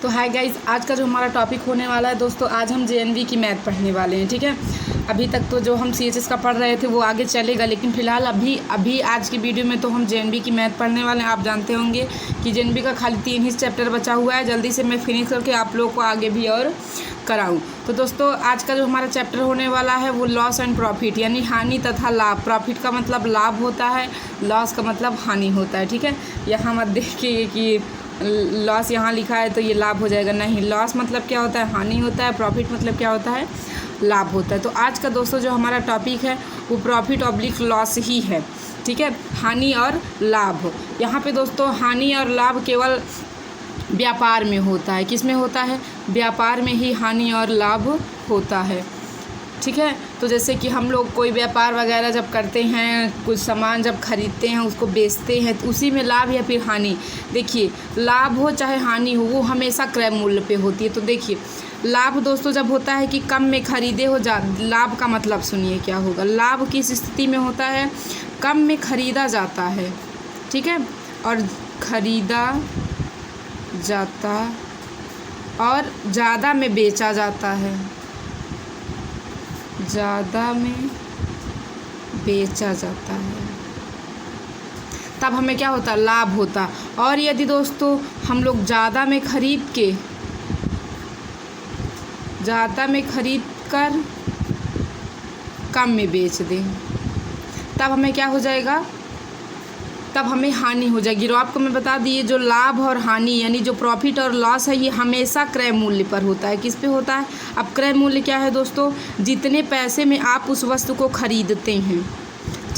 तो hi guys, आज का जो हमारा टॉपिक होने वाला है दोस्तों, आज हम जेएनवी की मैथ पढ़ने वाले हैं। ठीक है, अभी तक तो जो हम सीएचएस का पढ़ रहे थे वो आगे चलेगा, लेकिन फ़िलहाल अभी आज की वीडियो में तो हम जेएनवी की मैथ पढ़ने वाले हैं। आप जानते होंगे कि जेएनवी का खाली 3 ही चैप्टर बचा हुआ है। जल्दी से मैं फिनिश करके आप लोगों को आगे भी और कराऊँ। तो दोस्तों, आज का जो हमारा चैप्टर होने वाला है वो लॉस एंड प्रॉफिट, यानी हानि तथा लाभ। प्रॉफिट का मतलब लाभ होता है, लॉस का मतलब हानि होता है। ठीक है, यहाँ मत देखिए कि लॉस यहाँ लिखा है तो ये लाभ हो जाएगा, नहीं। लॉस मतलब क्या होता है? हानि होता है। प्रॉफिट मतलब क्या होता है? लाभ होता है। तो आज का दोस्तों जो हमारा टॉपिक है वो प्रॉफिट ऑब्लिक लॉस ही है। ठीक है, हानि और लाभ। यहाँ पे दोस्तों हानि और लाभ केवल व्यापार में होता है। किस में होता है? व्यापार में ही हानि और लाभ होता है। ठीक है, तो जैसे कि हम लोग कोई व्यापार वगैरह जब करते हैं, कुछ सामान जब खरीदते हैं, उसको बेचते हैं, तो उसी में लाभ या फिर हानि। देखिए, लाभ हो चाहे हानि हो, वो हमेशा क्रय मूल्य पे होती है। तो देखिए, लाभ दोस्तों जब होता है कि कम में खरीदे हो लाभ का मतलब सुनिए क्या होगा। लाभ किस स्थिति में होता है? कम में खरीदा जाता है। ठीक है, और खरीदा जाता और ज़्यादा में बेचा जाता है। ज़्यादा में बेचा जाता है, तब हमें क्या होता? लाभ होता। और यदि दोस्तों हम लोग ज़्यादा में खरीद कर कम में बेच दें, तब हमें क्या हो जाएगा? तब हमें हानि हो जाएगी। और आपको मैं बता दिए, जो लाभ और हानि यानी जो प्रॉफिट और लॉस है, ये हमेशा क्रय मूल्य पर होता है। किस पे होता है? अब क्रय मूल्य क्या है दोस्तों? जितने पैसे में आप उस वस्तु को खरीदते हैं।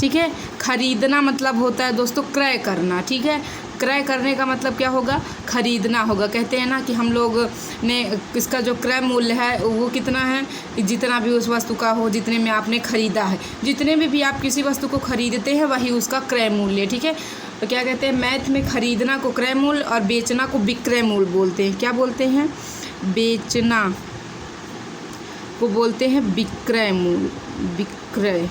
ठीक है, खरीदना मतलब होता है दोस्तों क्रय करना। ठीक है, क्रय करने का मतलब क्या होगा? खरीदना होगा। कहते हैं ना कि हम लोग ने इसका जो क्रय मूल्य है वो कितना है? जितना भी उस वस्तु का हो, जितने में आपने खरीदा है। जितने में भी आप किसी वस्तु को खरीदते हैं वही उसका क्रय मूल्य है। ठीक है, तो क्या कहते हैं? मैथ में खरीदना को क्रय मूल्य और बेचना को विक्रय मूल्य बोलते हैं। क्या बोलते हैं? बेचना को बोलते हैं विक्रय मूल्य, विक्रय।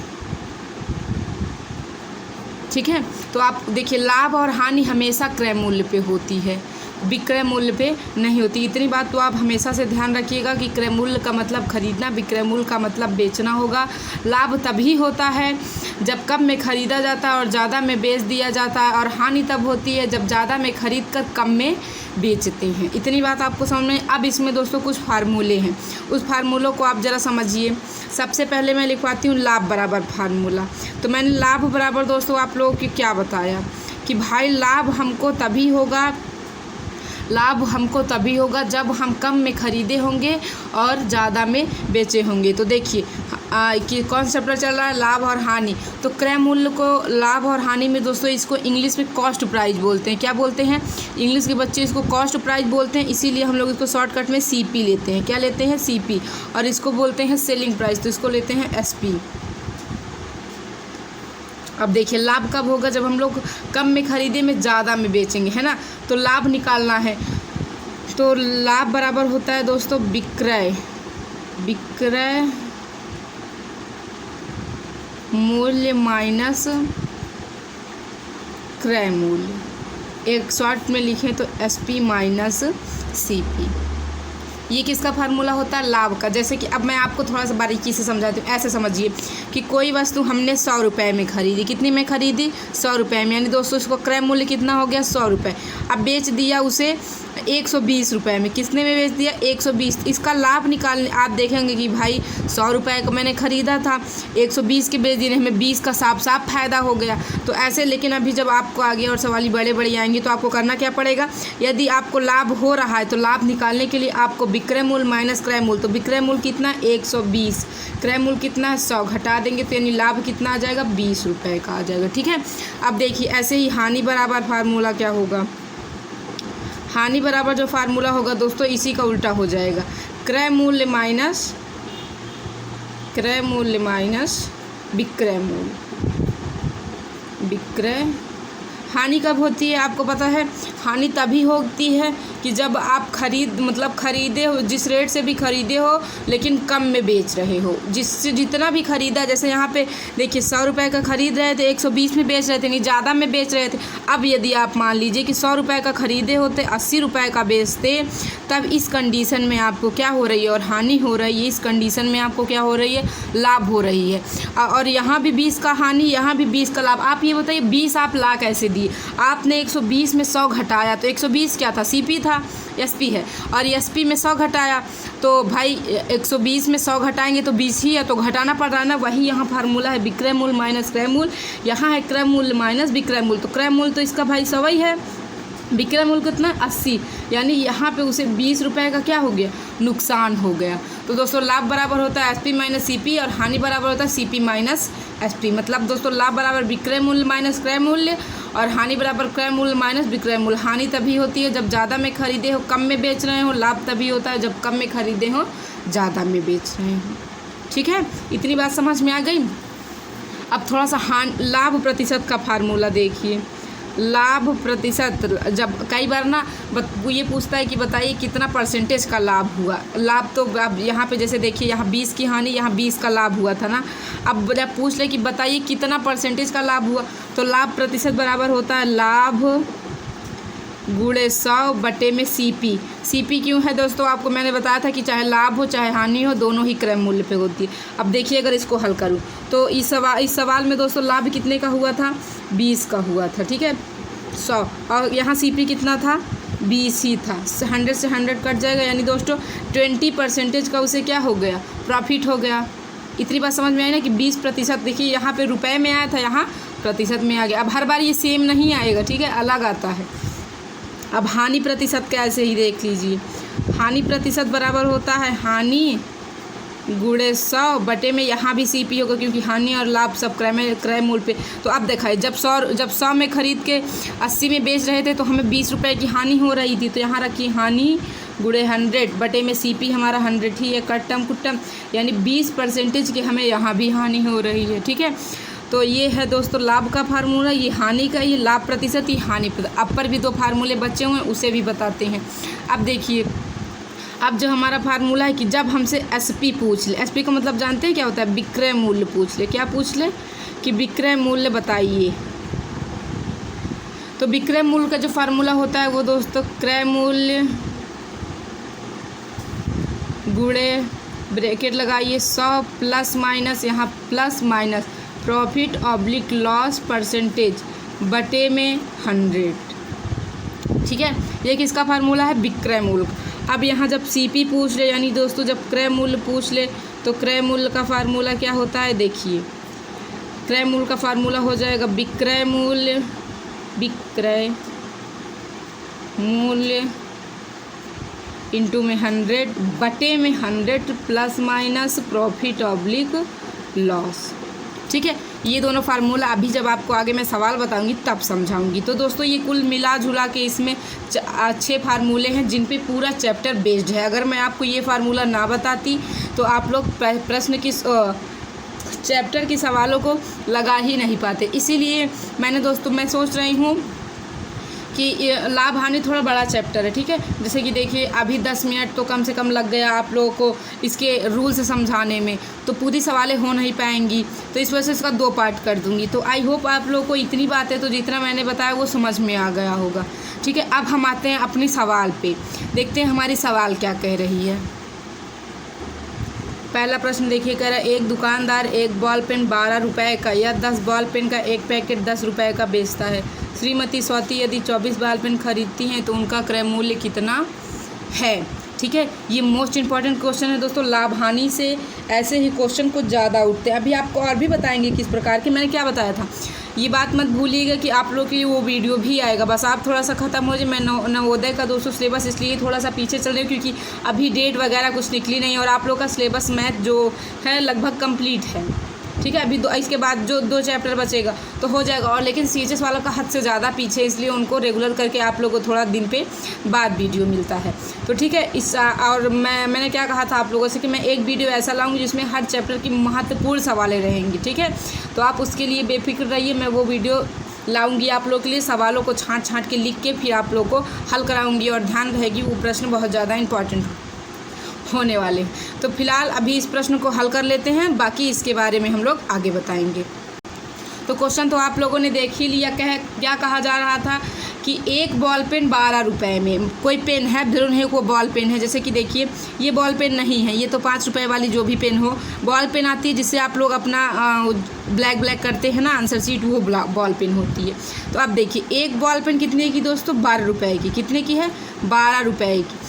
ठीक है, तो आप देखिए, लाभ और हानि हमेशा क्रय मूल्य पे होती है, विक्रय मूल्य पे नहीं होती। इतनी बात तो आप हमेशा से ध्यान रखिएगा कि क्रय मूल्य का मतलब खरीदना, विक्रय मूल्य का मतलब बेचना होगा। लाभ तभी होता है जब कम में खरीदा जाता है और ज़्यादा में बेच दिया जाता है, और हानि तब होती है जब ज़्यादा में खरीद कर कम में बेचते हैं। इतनी बात आपको समझ में। अब इसमें दोस्तों कुछ फार्मूले हैं, उस फार्मूलों को आप ज़रा समझिए। सबसे पहले मैं लिखवाती हूँ लाभ बराबर फार्मूला। तो मैंने लाभ बराबर दोस्तों आप लोगों को क्या बताया कि भाई लाभ हमको तभी होगा जब हम कम में खरीदे होंगे और ज़्यादा में बेचे होंगे। तो देखिए कि कौन सा चैप्टर चल रहा है? लाभ और हानि। तो क्रय मूल्य को लाभ और हानि में दोस्तों इसको इंग्लिश में कॉस्ट प्राइस बोलते हैं। क्या बोलते हैं? इंग्लिश के बच्चे इसको कॉस्ट प्राइस बोलते हैं, इसीलिए हम लोग इसको शॉर्टकट में सीपी लेते हैं। क्या लेते हैं? सीपी। और इसको बोलते हैं सेलिंग प्राइस, तो इसको लेते हैं एसपी। अब देखिए, लाभ कब होगा? जब हम लोग कम में खरीदे में ज़्यादा में बेचेंगे, है ना। तो लाभ निकालना है, तो लाभ बराबर होता है दोस्तों विक्रय मूल्य माइनस क्रय मूल्य। एक शॉर्ट में लिखें तो एसपी माइनस सीपी। ये किसका फार्मूला होता है? लाभ का। जैसे कि अब मैं आपको थोड़ा सा बारीकी से समझाती हूँ। ऐसे समझिए कि कोई वस्तु हमने 100 रुपये में खरीदी। कितनी में खरीदी? 100 रुपये में, यानी दोस्तों इसको क्रय मूल्य कितना हो गया? 100 रुपये। अब बेच दिया उसे 120 रुपये में। कितने में बेच दिया? 120। इसका लाभ निकालने आप देखेंगे कि भाई 100 रुपये का मैंने ख़रीदा था, 120 के बेच दिए, हमें 20 का साफ फ़ायदा हो गया। तो ऐसे, लेकिन अभी जब आपको आगे और सवाल बड़े बड़े आएंगे तो आपको करना क्या पड़ेगा? यदि आपको लाभ हो रहा है तो लाभ निकालने के लिए आपको विक्रय मूल्य माइनस क्रय मूल्य। तो विक्रय मूल्य कितना? 120। क्रय मूल्य कितना है? 100। घटा देंगे तो यानी लाभ कितना आ जाएगा? 20 रुपये का आ जाएगा। ठीक है, अब देखिए ऐसे ही हानि बराबर फार्मूला क्या होगा? हानि बराबर जो फार्मूला होगा दोस्तों इसी का उल्टा हो जाएगा। क्रय मूल्य माइनस विक्रय मूल्य। विक्रय। हानि कब होती है आपको पता है? हानि तभी होती है कि जब आप खरीदे हो, जिस रेट से भी खरीदे हो लेकिन कम में बेच रहे हो, जिससे जितना भी खरीदा, जैसे यहाँ पे देखिए 100 रुपये का खरीद रहे थे 120 में बेच रहे थे, नहीं ज़्यादा में बेच रहे थे। अब यदि आप मान लीजिए कि 100 रुपये का खरीदे होते 80 रुपये का बेचते, तब इस कंडीशन में आपको क्या हो रही है और हानि हो रही है, इस कंडीशन में आपको क्या हो रही है, लाभ हो रही है। और यहाँ भी 20 का हानि, यहाँ भी 20 का लाभ। आप ये बताइए 20 आप ला कैसे दिए? आपने 120 में 100 घटाया, तो 120 क्या था, सीपी था, एसपी है, और एसपी में 100 घटाया, तो भाई 120 में 100 घटाएंगे तो 20 ही है, तो घटाना पड़ रहा है ना। वही यहाँ फार्मूला है विक्रय मूल्य माइनस क्रय मूल्य, यहाँ है क्रय मूल्य माइनस विक्रय मूल्य, तो क्रय मूल्य तो इसका भाई 100 ही है, विक्रय मूल्य कितना 80, यानी यहाँ पे उसे 20 रुपये का क्या हो गया, नुकसान हो गया। तो दोस्तों लाभ बराबर होता है एसपी माइनस सीपी और हानि बराबर होता है सीपी माइनस एसपी। मतलब दोस्तों लाभ बराबर विक्रय मूल्य माइनस क्रय मूल्य और हानि बराबर क्रय मूल्य माइनस विक्रय मूल्य। हानि तभी होती है जब ज़्यादा में खरीदे हो कम में बेच रहे हो, लाभ तभी होता है जब कम में खरीदे हो ज़्यादा में बेच रहे हो। ठीक है, इतनी बात समझ में आ गई। अब थोड़ा सा लाभ प्रतिशत का फार्मूला देखिए। लाभ प्रतिशत, जब कई बार ना ये पूछता है कि बताइए कितना परसेंटेज का लाभ हुआ। लाभ तो अब यहाँ पे जैसे देखिए यहाँ 20 की हानि, यहाँ 20 का लाभ हुआ था ना। अब जब पूछ ले कि बताइए कितना परसेंटेज का लाभ हुआ, तो लाभ प्रतिशत बराबर होता है लाभ गुणे 100 बटे में सीपी। सीपी क्यों है दोस्तों, आपको मैंने बताया था कि चाहे लाभ हो चाहे हानि हो, दोनों ही क्रय मूल्य पे होती है। अब देखिए अगर इसको हल करूँ तो इस सवाल में दोस्तों लाभ कितने का हुआ था, 20 का हुआ था, ठीक है 100, और यहाँ सीपी कितना था, 20 ही था। 100 से 100 कट जाएगा, यानी दोस्तों 20% का उसे क्या हो गया, प्रॉफिट हो गया। इतनी बात समझ में आई ना कि 20%, देखिए यहाँ पे रुपए में आया था, यहाँ प्रतिशत में आ गया। अब हर बार ये सेम नहीं आएगा, ठीक है, अलग आता है। अब हानि प्रतिशत का ऐसे ही देख लीजिए। हानि प्रतिशत बराबर होता है हानि गुणे 100 बटे में, यहाँ भी सीपी होगा क्योंकि हानि और लाभ सब क्रय मूल्य पे। तो अब देखा है जब 100 में खरीद के 80 में बेच रहे थे तो हमें 20 रुपये की हानि हो रही थी, तो यहाँ रखिए हानि गुणे 100 बटे में सीपी हमारा 100 ही है, कट्टम कुट्टम, यानी 20% की हमें यहाँ भी हानि हो रही है। ठीक है, तो ये है दोस्तों लाभ का फार्मूला, ये हानि का, ये लाभ प्रतिशत, ये हानि प्रतिशत। अब पर भी 2 फार्मूले बचे हुए हैं, उसे भी बताते हैं। अब देखिए, अब जो हमारा फार्मूला है कि जब हमसे एसपी पूछ ले, एसपी का मतलब जानते हैं क्या होता है, विक्रय मूल्य पूछ ले। क्या पूछ ले कि विक्रय मूल्य बताइए, तो विक्रय मूल्य का जो फार्मूला होता है वो दोस्तों क्रय मूल्य गुणे ब्रैकेट लगाइए 100 प्लस माइनस, यहाँ plus minus profit oblique loss percentage बटे में 100। ठीक है, ये किसका फार्मूला है, विक्रय मूल्य। अब यहाँ जब सीपी पूछ ले, यानी दोस्तों जब क्रय मूल्य पूछ ले, तो क्रय मूल्य का फार्मूला क्या होता है, देखिए क्रय मूल्य का फार्मूला हो जाएगा विक्रय मूल्य इंटू में 100 बटे में 100 plus minus profit oblique loss. ठीक है, ये दोनों फार्मूला अभी जब आपको आगे मैं सवाल बताऊंगी तब समझाऊंगी। तो दोस्तों ये कुल मिला जुला के इसमें 6 फार्मूले हैं जिन पे पूरा चैप्टर बेस्ड है। अगर मैं आपको ये फार्मूला ना बताती तो आप लोग प्रश्न की चैप्टर के सवालों को लगा ही नहीं पाते। इसीलिए मैंने दोस्तों मैं सोच रही हूँ कि लाभ हानि थोड़ा बड़ा चैप्टर है। ठीक है, जैसे कि देखिए अभी 10 मिनट तो कम से कम लग गया आप लोगों को इसके रूल से समझाने में, तो पूरी सवालें हो नहीं पाएंगी, तो इस वजह से इसका 2 पार्ट कर दूंगी। तो आई होप आप लोगों को इतनी बातें तो जितना मैंने बताया वो समझ में आ गया होगा। ठीक है, अब हम आते हैं अपनी सवाल पे, देखते हैं हमारी सवाल क्या कह रही है। पहला प्रश्न देखिए, कह रहा है एक दुकानदार एक बॉल पेन 12 रुपये का या 10 बॉल पेन का एक पैकेट 10 रुपये का बेचता है। श्रीमती स्वाति यदि 24 बॉल पेन खरीदती हैं तो उनका क्रय मूल्य कितना है। ठीक है, ये मोस्ट इंपॉर्टेंट क्वेश्चन है दोस्तों। लाभ हानि से ऐसे ही क्वेश्चन कुछ ज़्यादा उठते हैं। अभी आपको और भी बताएंगे किस प्रकार के, मैंने क्या बताया था ये बात मत भूलिएगा कि आप लोग के लिए वो वीडियो भी आएगा। बस आप थोड़ा सा ख़त्म हो जाए। मैं नवोदय का दोस्तों सिलेबस इसलिए थोड़ा सा पीछे चल रही हूँ क्योंकि अभी डेट वगैरह कुछ निकली नहीं और आप लोग का सिलेबस मैथ जो है लगभग कंप्लीट है। ठीक है, अभी इसके बाद जो 2 चैप्टर बचेगा तो हो जाएगा। और लेकिन CHS वालों का हद से ज़्यादा पीछे, इसलिए उनको रेगुलर करके आप लोगों को थोड़ा दिन पे बाद वीडियो मिलता है। तो ठीक है, और मैंने क्या कहा था आप लोगों से कि मैं एक वीडियो ऐसा लाऊंगी जिसमें हर चैप्टर की महत्वपूर्ण सवालें रहेंगी। ठीक है, तो आप उसके लिए बेफिक्र रहिए, मैं वो वीडियो लाऊंगी आप लोग के लिए, सवालों को छांट छांट के लिख के फिर आप लोग को हल कराऊंगी, और ध्यान रहेगी वो प्रश्न बहुत ज़्यादा इंपॉर्टेंट होने वाले। तो फिलहाल अभी इस प्रश्न को हल कर लेते हैं, बाकी इसके बारे में हम लोग आगे बताएंगे। तो क्वेश्चन तो आप लोगों ने देख ही लिया, क्या कहा जा रहा था कि एक बॉल पेन 12 रुपये में, कोई पेन है ध्रुव है वो बॉल पेन है, जैसे कि देखिए ये बॉल पेन नहीं है, ये तो 5 रुपये वाली जो भी पेन हो बॉल पेन आती है, जिससे आप लोग अपना ब्लैक करते हैं ना आंसर शीट, वो बॉल पेन होती है। तो अब देखिए एक बॉल पेन कितने की दोस्तों, 12 रुपये की, कितने की है 12 रुपये की,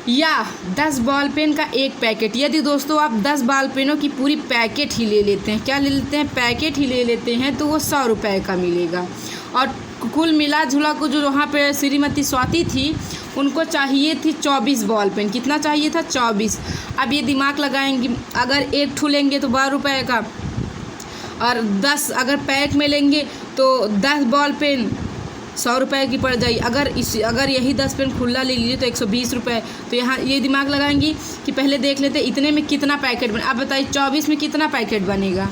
या 10 बॉल पेन का एक पैकेट। यदि दोस्तों आप 10 बॉल पेनों की पूरी पैकेट ही ले लेते हैं, क्या ले लेते हैं, पैकेट ही ले लेते हैं, तो वो 100 रुपये का मिलेगा। और कुल मिला जुला को जो वहाँ पे श्रीमती स्वाति थी उनको चाहिए थी 24 बॉल पेन, कितना चाहिए था 24। अब ये दिमाग लगाएंगे, अगर एक ठू लेंगे तो 12 रुपये का, और 10 अगर पैक में लेंगे तो 10 बॉल पेन 100 रुपये की पड़ जाएगी। अगर यही 10 पेन खुला ले लीजिए तो 120 रुपये। तो यहाँ ये दिमाग लगाएंगी कि पहले देख लेते इतने में कितना पैकेट बने। अब बताइए 24 में कितना पैकेट बनेगा,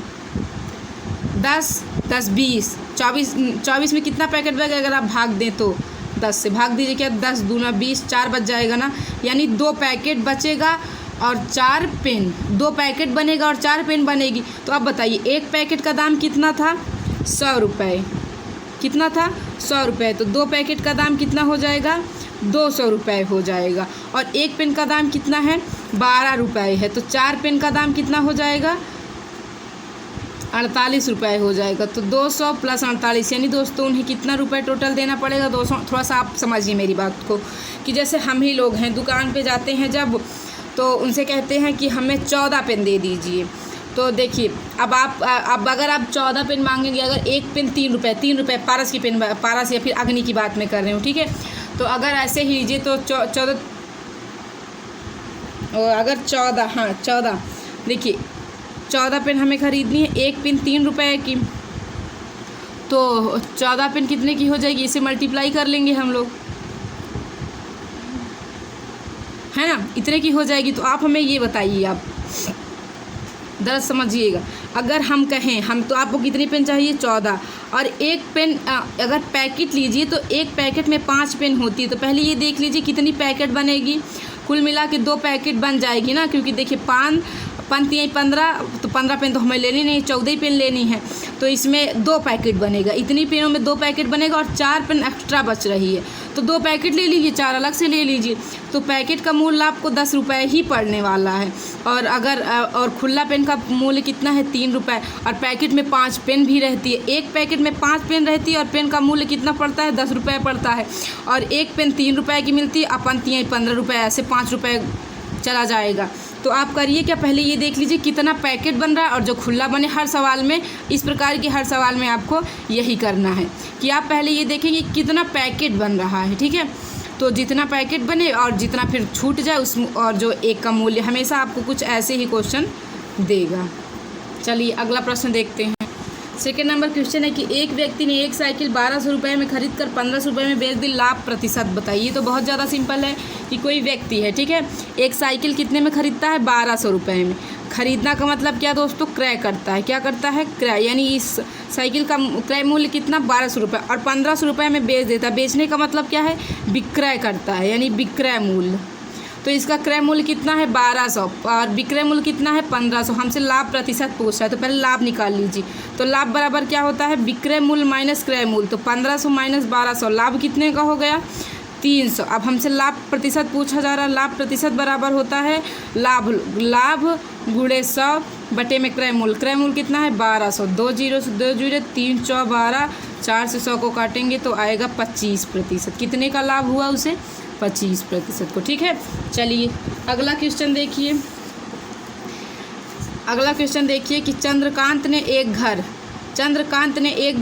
10 10 20, 24 में कितना पैकेट बनेगा, अगर आप भाग दें तो 10 से भाग दीजिए, क्या 10 दूना 20, 4 बच जाएगा ना, यानी 2 पैकेट बचेगा और 4 पेन, 2 पैकेट बनेगा और 4 पेन बनेगी। तो अब बताइए एक पैकेट का दाम कितना था 100 रुपये, कितना था 100 रुपये, तो 2 पैकेट का दाम कितना हो जाएगा 200 रुपये हो जाएगा, और एक पेन का दाम कितना है 12 रुपये है, तो 4 पेन का दाम कितना हो जाएगा 48 रुपये हो जाएगा। तो 200 प्लस 48, यानी दोस्तों उन्हें कितना रुपए टोटल देना पड़ेगा 200। थोड़ा सा आप समझिए मेरी बात को, कि जैसे हम ही लोग हैं दुकान पे जाते हैं जब, तो उनसे कहते हैं कि हमें 14 पेन दे दीजिए। तो देखिए अब अगर आप 14 पेन मांगेंगे, अगर एक पेन 3 रुपये पारस की पेन, पारस या फिर अग्नि की बात मैं कर रही हूँ, ठीक है। तो अगर ऐसे ही लीजिए तो 14, अगर 14 देखिए 14 पेन हमें ख़रीदनी है, एक पेन 3 रुपये की, तो 14 पेन कितने की हो जाएगी, इसे मल्टीप्लाई कर लेंगे हम लोग, है ना, इतने की हो जाएगी। तो आप हमें ये बताइए, आप दरअसल समझिएगा, अगर हम कहें हम तो आपको कितनी पेन चाहिए 14, और एक पेन अगर पैकेट लीजिए तो एक पैकेट में 5 पेन होती है। तो पहले ये देख लीजिए कितनी पैकेट बनेगी, कुल मिला के 2 पैकेट बन जाएगी ना, क्योंकि देखिए 5 15, तो 15 पेन तो हमें लेनी नहीं, 14 ही पेन लेनी है, तो इसमें 2 पैकेट बनेगा, इतनी पेनों में 2 पैकेट बनेगा, और 4 पेन एक्स्ट्रा बच रही है, तो 2 पैकेट ले लीजिए, 4 अलग से ले लीजिए। तो पैकेट का मूल्य आपको 10 रुपये ही पड़ने वाला है, और खुला पेन का मूल्य कितना है 3 रुपये, और पैकेट में 5 पेन भी रहती है, एक पैकेट में 5 पेन रहती है, और पेन का मूल्य कितना पड़ता है 10 रुपये पड़ता है, और एक पेन 3 रुपये की मिलती है, अपन 15 रुपये, ऐसे 5 रुपये चला जाएगा। तो आप करिए क्या, पहले ये देख लीजिए कितना पैकेट बन रहा है, और जो खुला बने हर सवाल में, इस प्रकार की हर सवाल में आपको यही करना है कि आप पहले ये देखेंगे कितना पैकेट बन रहा है, ठीक है। तो जितना पैकेट बने और जितना फिर छूट जाए उस, और जो एक का मूल्य, हमेशा आपको कुछ ऐसे ही क्वेश्चन देगा। चलिए अगला प्रश्न देखते हैं। सेकेंड नंबर क्वेश्चन है कि एक व्यक्ति ने एक साइकिल 1200 रुपये में खरीद कर 1500 रुपये में बेच दी, लाभ प्रतिशत बताइए। तो बहुत ज़्यादा सिंपल है कि कोई व्यक्ति है, ठीक है, एक साइकिल कितने में ख़रीदता है 1200 रुपये में। खरीदना का मतलब क्या दोस्तों, क्रय करता है, क्या करता है क्रय, यानी इस साइकिल का क्रय मूल्य कितना 1200 रुपये, और 1500 रुपये में बेच देता है। बेचने का मतलब क्या है, विक्रय करता है, यानी विक्रय मूल्य। तो इसका क्रय मूल्य कितना है 1200, और विक्रय मूल्य कितना है 1500। हमसे लाभ प्रतिशत पूछ रहा है, तो पहले लाभ निकाल लीजिए। तो लाभ बराबर क्या होता है, विक्रय मूल्य माइनस क्रय मूल्य, तो 1500 माइनस 1200, लाभ कितने का हो गया 300। अब हमसे लाभ प्रतिशत पूछा जा रहा है, लाभ प्रतिशत बराबर होता है लाभ गुणे 100 बटे में क्रय मूल्य कितना है 1200, 2 जीरो 3 चौ 12, 4 से 100 को काटेंगे तो आएगा 25%। कितने का लाभ हुआ उसे 25% को, ठीक है। चलिए अगला क्वेश्चन देखिए। अगला क्वेश्चन देखिए कि चंद्रकांत ने एक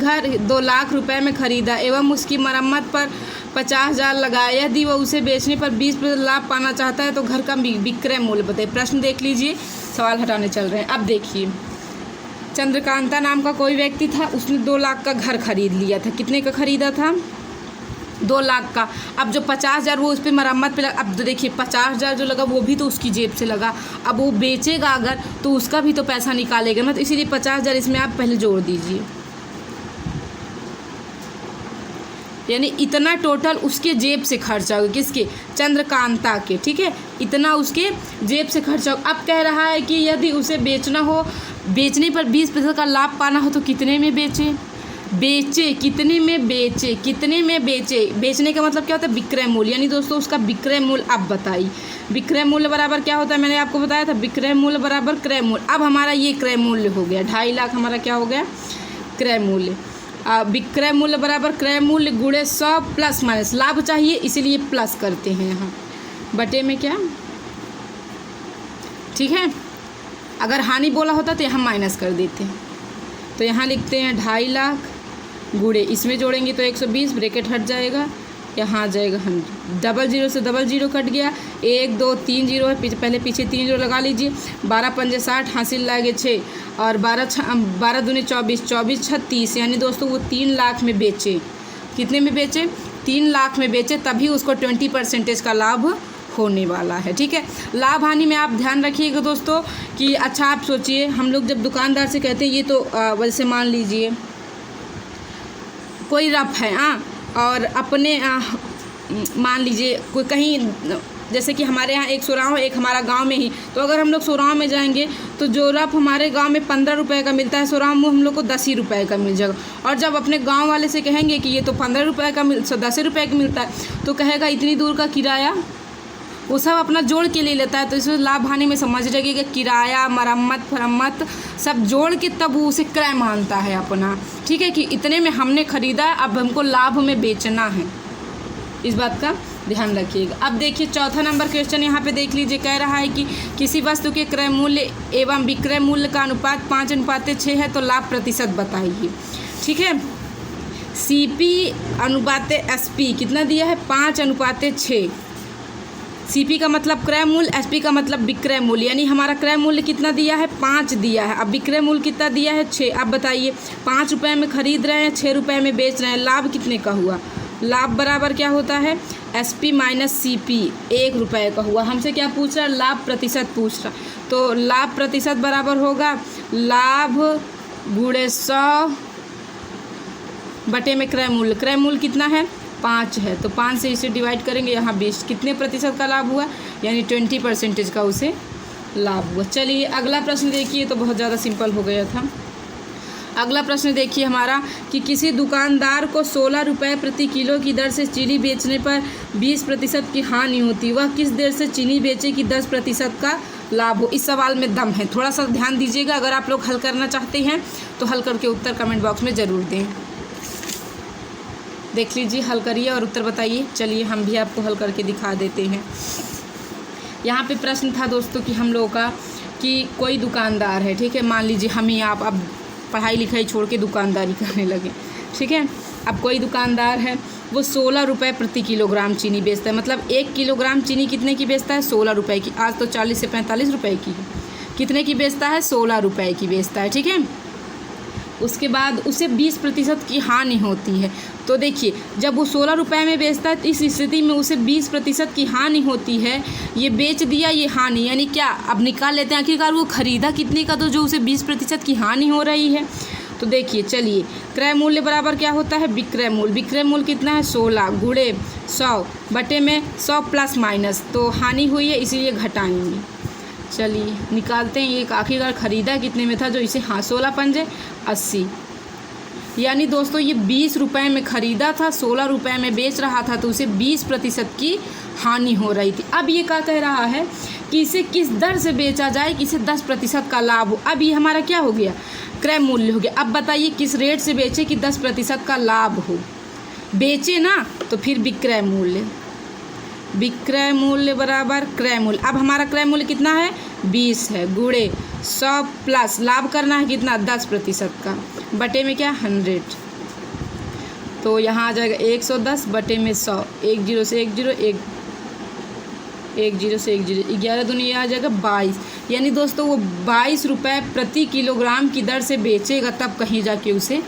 घर 2 लाख रुपए में खरीदा एवं उसकी मरम्मत पर 50,000 लगाया। यदि वह उसे बेचने पर 20% लाभ पाना चाहता है तो घर का विक्रय मूल्य बताइए। प्रश्न देख लीजिए, सवाल हटाने चल रहे हैं। अब देखिए, चंद्रकांता नाम का कोई व्यक्ति था, उसने 2 लाख का घर खरीद लिया था। कितने का खरीदा था 2 लाख का। अब जो 50,000 वो उस पर मरम्मत पे लगा। अब तो देखिए 50,000 जो लगा वो भी तो उसकी जेब से लगा। अब वो बेचेगा अगर तो उसका भी तो पैसा निकालेगा ना, तो इसीलिए 50,000 इसमें आप पहले जोड़ दीजिए। यानी इतना टोटल उसके जेब से खर्चा होगा, किसके, चंद्रकांता के, ठीक है, इतना उसके जेब से खर्चा होगा। अब कह रहा है कि यदि उसे बेचना हो, बेचने पर 20% का लाभ पाना हो तो कितने में बेचे, कितने में बेचे, कितने में बेचे। बेचने का मतलब क्या होता है, विक्रय मूल्य, यानी दोस्तों उसका विक्रय मूल्य आप बताइए। विक्रय मूल्य बराबर क्या होता है, मैंने आपको बताया था, विक्रय मूल्य बराबर क्रय मूल्य। अब हमारा ये क्रय मूल्य हो गया, 2.5 लाख हमारा क्या हो गया, क्रय मूल्य। विक्रय मूल्य बराबर क्रय मूल्य गुणे 100 प्लस माइनस, लाभ चाहिए इसीलिए प्लस करते हैं यहाँ, बटे में क्या, ठीक है। अगर हानि बोला होता तो यहाँ माइनस कर देते हैं, तो यहाँ लिखते हैं 2.5 लाख गुणे, इसमें जोड़ेंगे तो 120, ब्रैकेट हट जाएगा, यहाँ आ जाएगा 100, डबल जीरो से डबल जीरो कट गया, 1 2 3 जीरो है, पहले पीछे 3 जीरो लगा लीजिए, 12 पंजे 60, हासिल लागे 6 और 12 दूनी 24, 24 36, यानी दोस्तों वो 3 लाख में बेचे। कितने में बेचे, 3 लाख में बेचे, तभी उसको 20% का लाभ होने वाला है, ठीक है। लाभ हानि में आप ध्यान रखिएगा दोस्तों कि अच्छा आप सोचिए, हम लोग जब दुकानदार से कहते हैं ये तो वैसे मान लीजिए कोई रफ है और अपने मान लीजिए कोई कहीं, जैसे कि हमारे यहाँ एक सोराव है, एक हमारा गांव में ही, तो अगर हम लोग सोराव में जाएंगे तो जो रफ हमारे गांव में 15 रुपये का मिलता है, सोराव में हम लोग को 10 ही रुपये का मिल जाएगा। और जब अपने गांव वाले से कहेंगे कि ये तो 15 रुपये का 10 रुपये का मिलता है, तो कहेगा इतनी दूर का किराया, वो सब अपना जोड़ के ले लेता है। तो इसमें लाभ हानि में समझ रखिएगा, किराया, मरम्मत सब जोड़ के तब वो उसे क्रय मानता है अपना, ठीक है, कि इतने में हमने ख़रीदा, अब हमको लाभ में बेचना है, इस बात का ध्यान रखिएगा। अब देखिए चौथा नंबर क्वेश्चन यहाँ पे देख लीजिए, कह रहा है कि किसी वस्तु के क्रय मूल्य एवं विक्रय मूल्य का अनुपात 5:6 है तो लाभ प्रतिशत बताइए, ठीक है। CP अनुपात SP कितना दिया है, 5:6। CP का मतलब क्रय मूल्य, SP का मतलब विक्रय मूल्य, यानी हमारा क्रय मूल्य कितना दिया है, 5 दिया है। अब विक्रय मूल्य कितना दिया है, 6। अब बताइए 5 रुपये में खरीद रहे हैं, 6 रुपये में बेच रहे हैं, लाभ कितने का हुआ, लाभ बराबर क्या होता है, SP माइनस CP, 1 रुपये का हुआ। हमसे क्या पूछ रहा है, लाभ प्रतिशत पूछ रहा, तो लाभ प्रतिशत बराबर होगा लाभ गुणे 100 बटे में क्रय मूल्य। क्रय मूल्य कितना है, 5 है, तो 5 से इसे डिवाइड करेंगे, यहाँ 20, कितने प्रतिशत का लाभ हुआ, यानी 20% का उसे लाभ हुआ। चलिए अगला प्रश्न देखिए, तो बहुत ज़्यादा सिंपल हो गया था। अगला प्रश्न देखिए हमारा कि किसी दुकानदार को 16 रुपये प्रति किलो की दर से चीनी बेचने पर 20% की हानि होती, वह किस दर से चीनी बेचे कि 10% का लाभ हो। इस सवाल में दम है, थोड़ा सा ध्यान दीजिएगा। अगर आप लोग हल करना चाहते हैं तो हल करके उत्तर कमेंट बॉक्स में ज़रूर दें। देख लीजिए, हल करिए और उत्तर बताइए। चलिए हम भी आपको हल करके दिखा देते हैं। यहाँ पे प्रश्न था दोस्तों कि हम लोगों का कि कोई दुकानदार है, ठीक है, मान लीजिए हम ही आप अब पढ़ाई लिखाई छोड़ के दुकानदारी करने लगे, ठीक है। अब कोई दुकानदार है, वो 16 रुपये प्रति किलोग्राम चीनी बेचता है, मतलब 1 किलोग्राम चीनी कितने की बेचता है, 16 रुपये की। आज तो 40 से 45 रुपये की है, कितने की बेचता है, 16 रुपये की बेचता है, ठीक है। उसके बाद उसे 20% की हानि होती है। तो देखिए जब वो 16 रुपये में बेचता है, तो इस स्थिति में उसे 20% की हानि होती है। ये बेच दिया, ये हानि, यानी क्या, अब निकाल लेते हैं आखिरकार वो ख़रीदा कितने का, तो जो उसे 20% की हानि हो रही है। तो देखिए चलिए, क्रय मूल्य बराबर क्या होता है, विक्रय मूल्य। विक्रय मूल्य कितना है, 16 गुणे 100 बटे में 100 प्लस माइनस, तो हानि हुई है इसीलिए घटाएंगे। चलिए निकालते हैं, ये आखिरकार ख़रीदा कितने में था, जो इसे 16 पंजे 80, यानी दोस्तों ये 20 रुपये में ख़रीदा था, 16 रुपये में बेच रहा था, तो उसे 20% की हानि हो रही थी। अब ये क्या कह रहा है कि इसे किस दर से बेचा जाए कि इसे 10% का लाभ हो। अब ये हमारा क्या हो गया, क्रय मूल्य हो गया। अब बताइए किस रेट से बेचे कि 10% का लाभ हो, बेचे ना, तो फिर विक्रय मूल्य। विक्रय मूल्य बराबर क्रय मूल्य। अब हमारा क्रय मूल्य कितना है, 20 है, गुणे 100 प्लस लाभ करना है कितना, 10% का, बटे में क्या, 100, तो यहाँ आ जाएगा 110 बटे में 100, 1 0 से 1 0, 1 0 से 1 0, 11 दूनी आ जाएगा 22, यानी दोस्तों वो 22 रुपये प्रति किलोग्राम की दर से बेचेगा, तब कहीं जाके उसे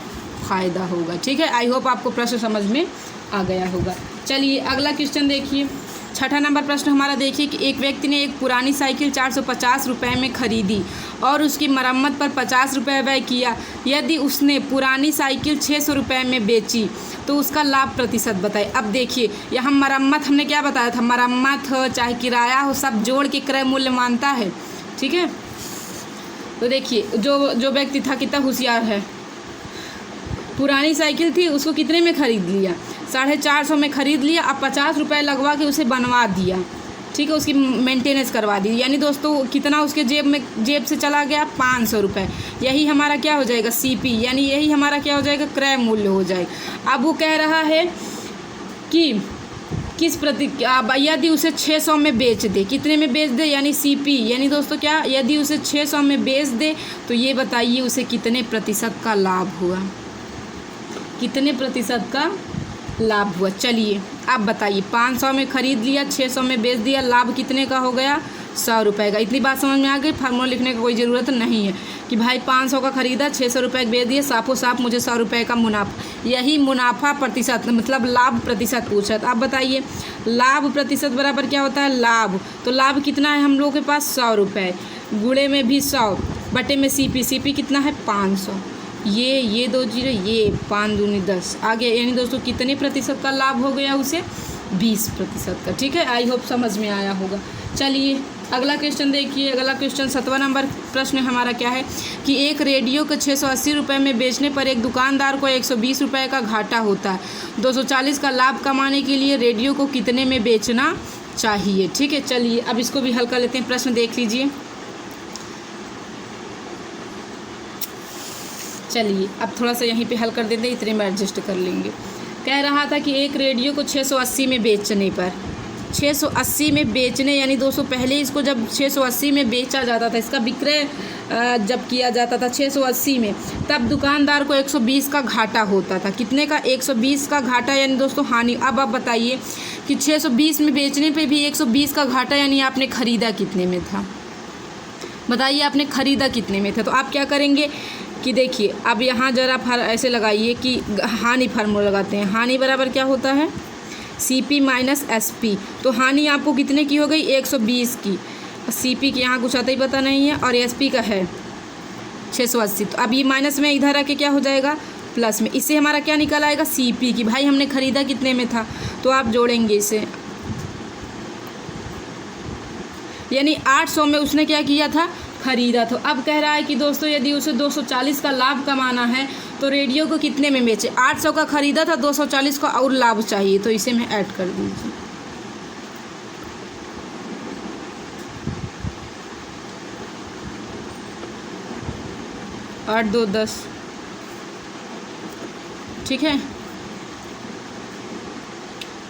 फ़ायदा होगा, ठीक है। आई होप आपको प्रश्न समझ में आ गया होगा। चलिए अगला क्वेश्चन देखिए, छठा नंबर प्रश्न हमारा देखिए कि एक व्यक्ति ने एक पुरानी साइकिल 450 रुपये में खरीदी और उसकी मरम्मत पर 50 रुपये व्यय किया। यदि उसने पुरानी साइकिल 600 रुपये में बेची तो उसका लाभ प्रतिशत बताइए। अब देखिए यहाँ मरम्मत हमने क्या बताया था, मरम्मत हो चाहे किराया हो सब जोड़ के क्रय मूल्य मानता है, ठीक है। तो देखिए जो व्यक्ति था कितना होशियार है, पुरानी साइकिल थी उसको कितने में ख़रीद लिया, 450 में ख़रीद लिया, अब 50 रुपये लगवा के उसे बनवा दिया, ठीक है, उसकी मेंटेनेंस करवा दी। यानी दोस्तों कितना उसके जेब से चला गया, 500 रुपये। यही हमारा क्या हो जाएगा, सीपी, यानी यही हमारा क्या हो जाएगा, क्रय मूल्य हो जाएगा। अब वो कह रहा है कि किस प्रति यदि उसे 600 में बेच दे, कितने में बेच दे, यानी सीपी, यानी दोस्तों क्या, यदि उसे 600 में बेच दे तो ये बताइए उसे कितने प्रतिशत का लाभ हुआ, कितने प्रतिशत का लाभ हुआ। चलिए आप बताइए, 500 में ख़रीद लिया, 600 में बेच दिया, लाभ कितने का हो गया, 100 रुपये का। इतनी बात समझ में आ गई, फार्मूला लिखने का कोई ज़रूरत नहीं है कि भाई 500 का ख़रीदा, 600 रुपये का बेच दिए, साफो साफ मुझे 100 रुपये का मुनाफा। यही मुनाफा प्रतिशत मतलब लाभ प्रतिशत पूछा। आप बताइए लाभ प्रतिशत बराबर क्या होता है, लाभ। तो लाभ कितना है हम लोगों के पास, 100 रुपये, गुणे में भी 100, बटे में सीपी कितना है, 500। ये 2 जीरो, ये 5 दूनी 10 आगे, यानी दोस्तों कितने प्रतिशत का लाभ हो गया उसे, 20% का, ठीक है। आई होप समझ में आया होगा। चलिए अगला क्वेश्चन देखिए। अगला क्वेश्चन 7वां नंबर प्रश्न हमारा क्या है कि एक रेडियो को 680 रुपये में बेचने पर एक दुकानदार को 120 रुपये का घाटा होता है। 240 का लाभ कमाने के लिए रेडियो को कितने में बेचना चाहिए, ठीक है। चलिए अब इसको भी हल कर लेते हैं। प्रश्न देख लीजिए। चलिए अब थोड़ा सा यहीं पे हल कर देते हैं, इतने में एडजस्ट कर लेंगे। कह रहा था कि एक रेडियो को 680 में बेचने पर, 680 में बेचने, यानी दोस्तों पहले इसको जब 680 में बेचा जाता था, इसका विक्रय जब किया जाता था 680 में, तब दुकानदार को 120 का घाटा होता था। कितने का, 120 का घाटा, यानी दोस्तों हानि। अब आप बताइए कि 620 में बेचने पे भी 120 का घाटा, यानी आपने ख़रीदा कितने में था, बताइए आपने ख़रीदा कितने में था। तो आप क्या करेंगे कि देखिए अब यहाँ ज़रा ऐसे लगाइए कि हानि फार्मूला लगाते हैं। हानि बराबर क्या होता है, सीपी माइनस एसपी। तो हानि आपको कितने की हो गई, 120 की। सीपी की यहाँ कुछ आता ही पता नहीं है, और एसपी का है 680। तो अब ये माइनस में इधर आके क्या हो जाएगा, प्लस में। इससे हमारा क्या निकल आएगा, सीपी की। भाई हमने ख़रीदा कितने में था, तो आप जोड़ेंगे इसे, यानी 800 में उसने क्या किया था, ख़रीदा। तो अब कह रहा है कि दोस्तों यदि उसे 240 का लाभ कमाना है तो रेडियो को कितने में बेचे। 800 का ख़रीदा था, 240 का और लाभ चाहिए, तो इसे मैं ऐड कर दीजिए। आठ 2 10, ठीक है।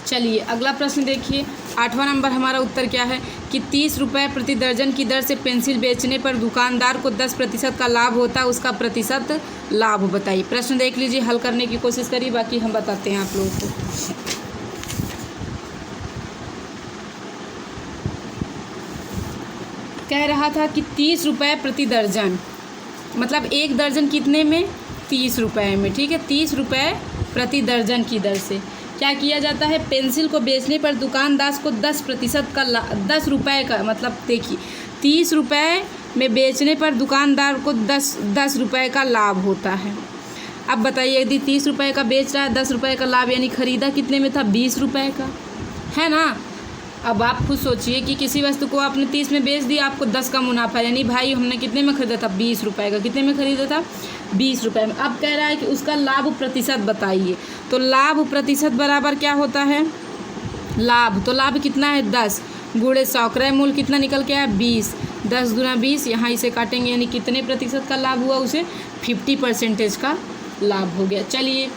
चलिए अगला प्रश्न देखिए। 8वां नंबर हमारा उत्तर क्या है कि 30 रुपये प्रति दर्जन की दर से पेंसिल बेचने पर दुकानदार को 10% का लाभ होता है, उसका प्रतिशत लाभ बताइए। प्रश्न देख लीजिए, हल करने की कोशिश करिए, बाकी हम बताते हैं आप लोगों को। कह रहा था कि 30 रुपये प्रति दर्जन, मतलब एक दर्जन कितने में, 30 रुपये में, ठीक है। 30 रुपये प्रति दर्जन की दर से क्या किया जाता है, पेंसिल को बेचने पर दुकानदार को 10% का 10 रुपये का, मतलब देखिए 30 रुपये में बेचने पर दुकानदार को 10 रुपये का लाभ होता है। अब बताइए यदि 30 रुपये का बेच रहा है, 10 रुपये का लाभ, यानी ख़रीदा कितने में था, 20 रुपये का, है ना। अब आप खुद सोचिए कि किसी वस्तु को आपने 30 में बेच दिया, आपको 10 का मुनाफा, यानी भाई हमने कितने में ख़रीदा था, 20 रुपये का। कितने में ख़रीदा था, 20 रुपये में। अब कह रहा है कि उसका लाभ प्रतिशत बताइए। तो लाभ प्रतिशत बराबर क्या होता है, लाभ, तो लाभ कितना है, 10 गुणे 100, क्रय मूल्य कितना निकल के आया, 20, 10 गुना 20, यहाँ इसे काटेंगे, यानी कितने प्रतिशत का लाभ हुआ उसे, 50% का लाभ हो गया। चलिए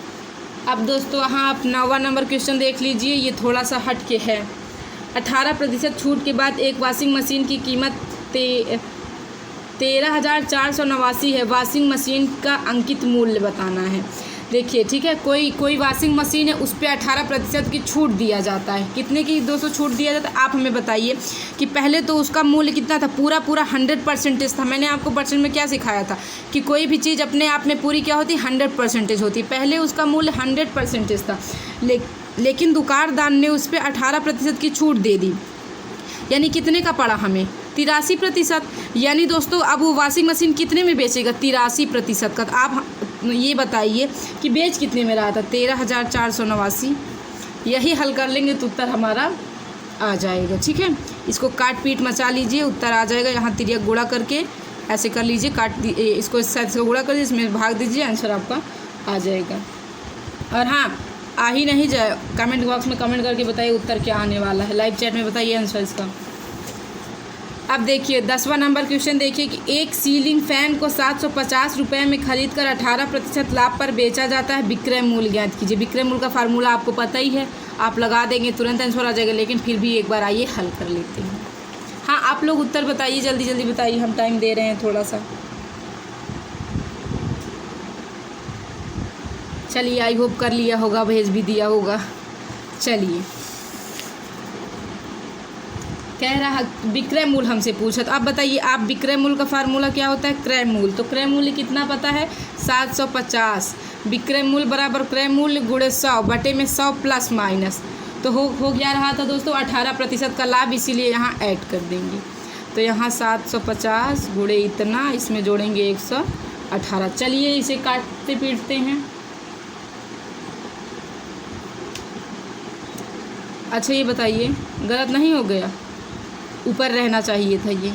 अब दोस्तों यहाँ आप 9वां नंबर क्वेश्चन देख लीजिए, ये थोड़ा सा हट के है। 18% छूट के बाद एक वॉशिंग मशीन की कीमत 13,489 है। वॉशिंग मशीन का अंकित मूल्य बताना है। देखिए ठीक है, कोई वॉशिंग मशीन है, उस पर 18% की छूट दिया जाता है। कितने की 200 छूट दिया जाता है, आप हमें बताइए कि पहले तो उसका मूल्य कितना था, पूरा 100% था। मैंने आपको परसेंट में क्या सिखाया था कि कोई भी चीज़ अपने आप में पूरी क्या होती, 100% होती। पहले उसका मूल्य 100% था, लेकिन दुकानदार ने उस पर 18% की छूट दे दी, यानी कितने का पड़ा हमें, 83%। यानी दोस्तों अब वो वॉशिंग मशीन कितने में बेचेगा, 83% का। तो आप ये बताइए कि बेच कितने में रहा था, 13,489। यही हल कर लेंगे तो उत्तर हमारा आ जाएगा। ठीक है, इसको काट पीट मचा लीजिए, उत्तर आ जाएगा। यहाँ तिर्यक गुणा करके ऐसे कर लीजिए, इसको इस साइड से गुणा कर दीजिए, इसमें भाग दीजिए, आंसर आपका आ जाएगा। और हाँ, आ ही नहीं जाए, कमेंट बॉक्स में कमेंट करके बताइए उत्तर क्या आने वाला है, लाइव चैट में बताइए आंसर इसका। अब देखिए 10वां नंबर क्वेश्चन देखिए कि एक सीलिंग फैन को 750 रुपये में खरीद कर 18% लाभ पर बेचा जाता है, विक्रय मूल्य ज्ञात कीजिए। विक्रय मूल्य का फार्मूला आपको पता ही है, आप लगा देंगे तुरंत आंसर आ जाएगा, लेकिन फिर भी एक बार आइए हल कर लेते हैं। हाँ, आप लोग उत्तर बताइए, जल्दी जल्दी बताइए, हम टाइम दे रहे हैं थोड़ा सा। चलिए, आई होप कर लिया होगा, भेज भी दिया होगा। चलिए, कह रहा विक्रय मूल्य हमसे पूछा, तो आप बताइए आप विक्रय मूल्य का फार्मूला क्या होता है, क्रय मूल्य। तो क्रय मूल्य कितना पता है, 750। विक्रय मूल्य बराबर क्रय मूल्य गुणे 100 बटे में 100 प्लस माइनस, तो हो गया रहा था दोस्तों 18% का लाभ, इसीलिए यहाँ ऐड कर देंगे। तो यहाँ 750 गुणे इतना, इसमें जोड़ेंगे 118। चलिए इसे काटते पीटते हैं। अच्छा ये बताइए, गलत नहीं हो गया, ऊपर रहना चाहिए था ये,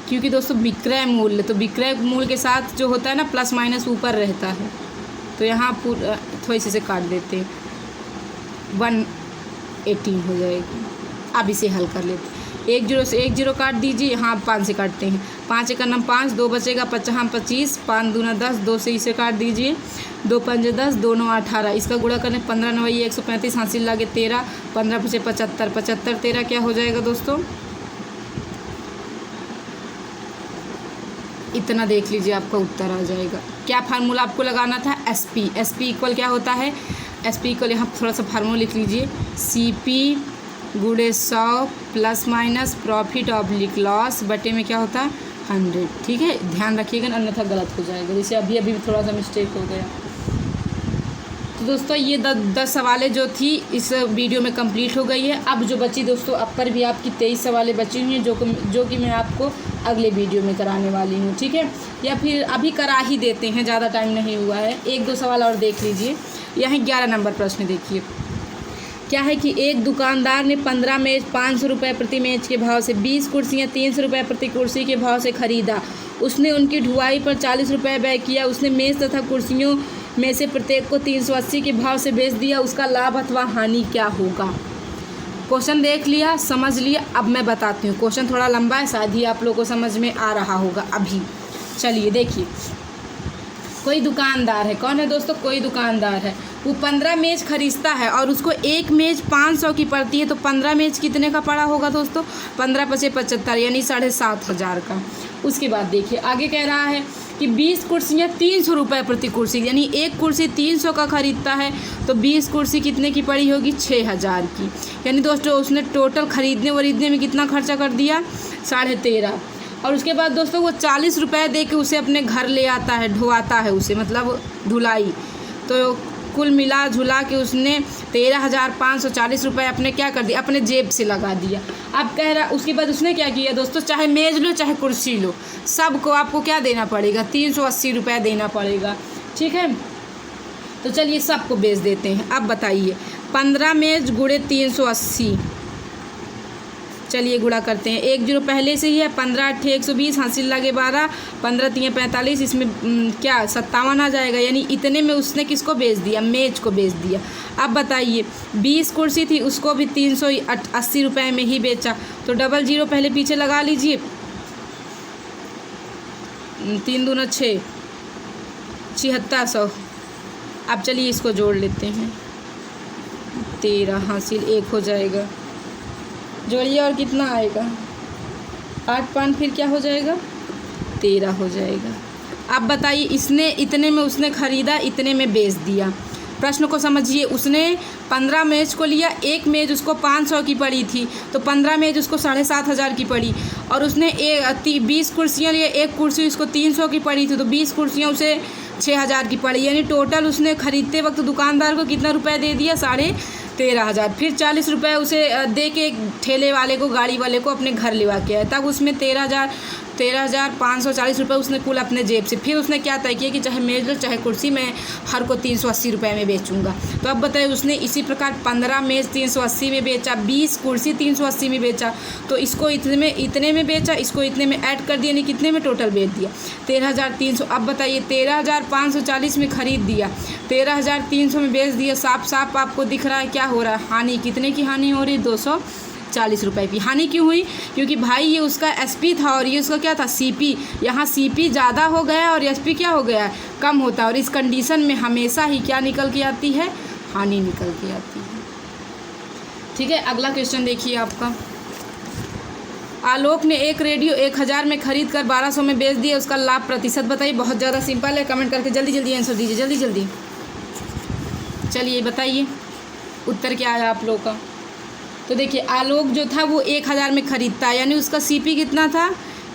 क्योंकि दोस्तों विक्रय मूल्य, तो विक्रय मूल्य के साथ जो होता है ना प्लस माइनस ऊपर रहता है। तो यहाँ पूरा थोड़ी सी से काट देते हैं, 118 हो जाएगी। अब इसे हल कर लेते हैं, 1 0 से 1 0 काट दीजिए, यहाँ 5 से काटते हैं, 5 1 9 5, 2 बचेगा 55 25, 5 दूना 10, 2 से इसे काट दीजिए, 2 5 10, 2 9 18, इसका गुणा करने 15 9 135, हासिल लागे 13, 15 5 75, 75 13 क्या हो जाएगा दोस्तों, इतना देख लीजिए, आपका उत्तर आ जाएगा। क्या फार्मूला आपको लगाना था, एसपी। एसपी इक्वल क्या होता है, एसपी इक्वल यहाँ थोड़ा सा फार्मूला लिख लीजिए, सीपी गुणे 100 plus minus profit oblique loss बटे में क्या होता है 100। ठीक है, ध्यान रखिएगा, अन्यथा गलत हो जाएगा, जैसे अभी थोड़ा सा मिस्टेक हो गया। तो दोस्तों ये 10 सवालें जो थी इस वीडियो में कंप्लीट हो गई है। अब जो बची दोस्तों, अब पर भी आपकी 23 सवालें बची हुई हैं, जो कि मैं आपको अगले वीडियो में कराने वाली हूँ। ठीक है, या फिर अभी करा ही देते हैं, ज़्यादा टाइम नहीं हुआ है, 1 2 सवाल और देख लीजिए। यहाँ 11 नंबर प्रश्न देखिए, क्या है कि एक दुकानदार ने 15 मेज 500 रुपये प्रति मेज के भाव से, 20 कुर्सियाँ 300 रुपये प्रति कुर्सी के भाव से खरीदा। उसने उनकी ढुलाई पर 40 रुपये व्यय किया। उसने मेज तथा कुर्सियों में से प्रत्येक को 380 के भाव से बेच दिया। उसका लाभ अथवा हानि क्या होगा। क्वेश्चन देख लिया, समझ लिया। अब मैं बताती हूँ, क्वेश्चन थोड़ा लंबा है, शायद ही आप लोगों को समझ में आ रहा होगा अभी। चलिए देखिए, कोई दुकानदार है, कौन है दोस्तों, कोई दुकानदार है, वो 15 मेज खरीदता है और उसको एक मेज 500 की पड़ती है। तो 15 मेज कितने का पड़ा होगा दोस्तों, 15 × 75 यानी 7,500 का। उसके बाद देखिए आगे कह रहा है कि 20 कुर्सियाँ 300 रुपये प्रति कुर्सी, यानी एक कुर्सी 300 का खरीदता है, तो 20 कुर्सी कितने की पड़ी होगी, 6,000 की। यानी दोस्तों उसने टोटल खरीदने वरीदने में कितना खर्चा कर दिया, 13.5। और उसके बाद दोस्तों वो 40 रुपये दे के उसे अपने घर ले आता है, ढुआता है उसे, मतलब धुलाई। तो कुल मिला झुला के उसने 13,540 रुपये अपने क्या कर दिया, अपने जेब से लगा दिया। अब कह रहा, उसके बाद उसने क्या किया दोस्तों, चाहे मेज़ लो चाहे कुर्सी लो, सबको आपको क्या देना पड़ेगा, 380 रुपये देना पड़ेगा। ठीक है, तो चलिए सबको बेच देते हैं। अब बताइए 15 मेज गुणे 380, चलिए गुणा करते हैं। 1 0 पहले से ही है, 15 8 120, हासिल लगे 12, 15 3 45, इसमें क्या 57 आ जाएगा। यानी इतने में उसने किसको बेच दिया, मेज को बेच दिया। अब बताइए 20 कुर्सी थी, उसको भी 380 रुपये में ही बेचा। तो 00 पहले पीछे लगा लीजिए, 3 दूना 6, 7600। अब चलिए इसको जोड़ लेते हैं, 13 हासिल 1 हो जाएगा, जोड़िए और कितना आएगा, 8 5 फिर क्या हो जाएगा, 13 हो जाएगा। अब बताइए इसने इतने में उसने ख़रीदा, इतने में बेच दिया। प्रश्न को समझिए, उसने 15 मेज को लिया, एक मेज उसको 500 की पड़ी थी, तो 15 मेज उसको 7,500 की पड़ी। और उसने 20 कुर्सियाँ लिए, एक कुर्सी उसको 300 की पड़ी थी, तो 20 कुर्सियाँ उसे 6,000 की पड़ी। यानी टोटल उसने ख़रीदते वक्त दुकानदार को कितना रुपए दे दिया, 13,500। फिर 40 रुपये उसे दे के ठेले वाले को, गाड़ी वाले को अपने घर लेवा के आया, तब उसमें 13,540 रुपये उसने कुल अपने जेब से। फिर उसने क्या तय किया कि चाहे मेज़ चाहे कुर्सी मैं हर को 380 रुपये में बेचूंगा। तो अब बताइए उसने इसी प्रकार 15 मेज़ 380 में बेचा, 20 कुर्सी 380 में बेचा, तो इसको इतने में बेचा, इसको इतने में ऐड कर दिया, यानी कितने में टोटल बेच दिया 13,300। अब बताइए 13,540 में ख़रीद दिया, 13,300 में बेच दिया। साफ साफ आपको दिख रहा है क्या हो रहा है, हानि। कितने की हानि हो रही है, 240 रुपये की हानि। क्यों हुई, क्योंकि भाई ये उसका एसपी था और ये उसका क्या था, सीपी। यहाँ सीपी ज़्यादा हो गया और एसपी क्या हो गया, कम होता है। और इस कंडीशन में हमेशा ही क्या निकल के आती है, हानि निकल के आती है। ठीक है, अगला क्वेश्चन देखिए आपका। आलोक ने एक रेडियो 1000 में खरीद कर 1200 में बेच दिया, उसका लाभ प्रतिशत बताइए। बहुत ज़्यादा सिंपल है, कमेंट करके जल्दी जल्दी आंसर दीजिए, जल्दी जल्दी। चलिए बताइए उत्तर क्या आया आप लोगों का। तो देखिए आलोक जो था वो 1000 में ख़रीदता है, यानी उसका सीपी कितना था,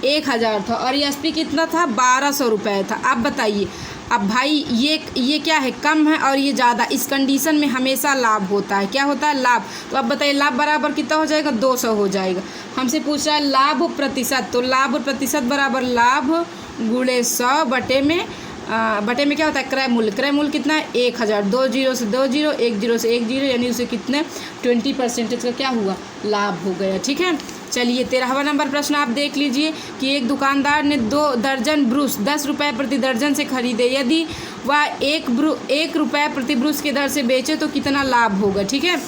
1000 था, और एसपी कितना था, 1200 रुपये था। अब बताइए, अब भाई ये क्या है, कम है और ये ज़्यादा। इस कंडीशन में हमेशा लाभ होता है। क्या होता है, लाभ। तो अब बताइए लाभ बराबर कितना हो जाएगा, 200 हो जाएगा। हमसे पूछ रहा है लाभ प्रतिशत, तो लाभ प्रतिशत बराबर लाभ गुणे 100 बटे में क्या होता है, क्रय मूल्य। क्रय मूल्य कितना है, 1000। 2 जीरो से 2 जीरो, 1 जीरो से 1 जीरो, यानी उसे कितने 20% का क्या हुआ, लाभ हो गया। ठीक है, चलिए 13वां नंबर प्रश्न आप देख लीजिए कि एक दुकानदार ने 2 दर्जन ब्रूस 10 रुपये प्रति दर्जन से खरीदे। यदि वह 1 रुपये प्रति ब्रूस के दर से बेचे तो कितना लाभ होगा। ठीक है,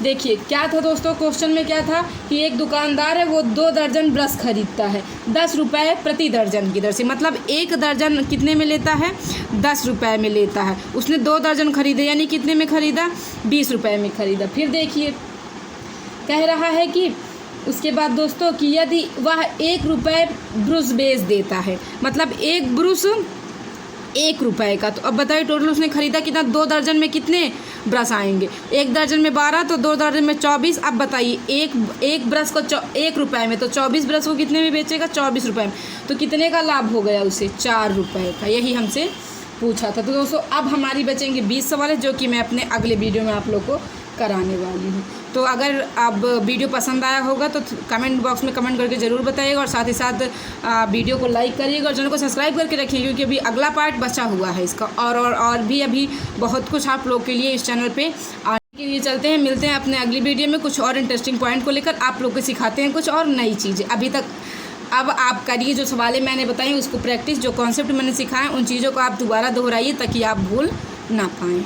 देखिए क्या था दोस्तों, क्वेश्चन में क्या था कि एक दुकानदार है वो 2 दर्जन ब्रश खरीदता है 10 रुपये प्रति दर्जन की दर से। मतलब 1 दर्जन कितने में लेता है, 10 रुपये में लेता है। उसने 2 दर्जन खरीदे, यानी कितने में ख़रीदा, 20 रुपये में ख़रीदा। फिर देखिए कह रहा है कि उसके बाद दोस्तों कि यदि वह 1 रुपये ब्रश बेच देता है, मतलब एक ब्रश 1 रुपये का। तो अब बताइए टोटल उसने ख़रीदा कितना, 2 दर्जन में कितने ब्रश आएंगे, 1 दर्जन में 12, तो 2 दर्जन में 24। अब बताइए एक ब्रश को 1 रुपये में, तो 24 ब्रश को कितने में बेचेगा, 24 रुपये में। तो कितने का लाभ हो गया उसे, 4 रुपये का। यही हमसे पूछा था। तो दोस्तों अब हमारी बचेंगे 20 सवाल, जो कि मैं अपने अगले वीडियो में आप लोग को कराने वाली हूँ। तो अगर अब वीडियो पसंद आया होगा तो कमेंट बॉक्स में कमेंट करके ज़रूर बताइएगा, और साथ ही साथ वीडियो को लाइक करिएगा और चैनल को सब्सक्राइब करके रखिएगा, क्योंकि अभी अगला पार्ट बचा हुआ है इसका। और भी अभी बहुत कुछ आप लोग के लिए इस चैनल पे आने के लिए चलते हैं। मिलते हैं अपने अगली वीडियो में कुछ और इंटरेस्टिंग पॉइंट को लेकर, आप लोग को सिखाते हैं कुछ और नई चीज़ें। अभी तक अब आप करिए जो सवालें मैंने बताई उसको प्रैक्टिस, जो कॉन्सेप्ट मैंने सिखाए उन चीज़ों को आप दोबारा दोहराइए ताकि आप भूल ना पाएँ।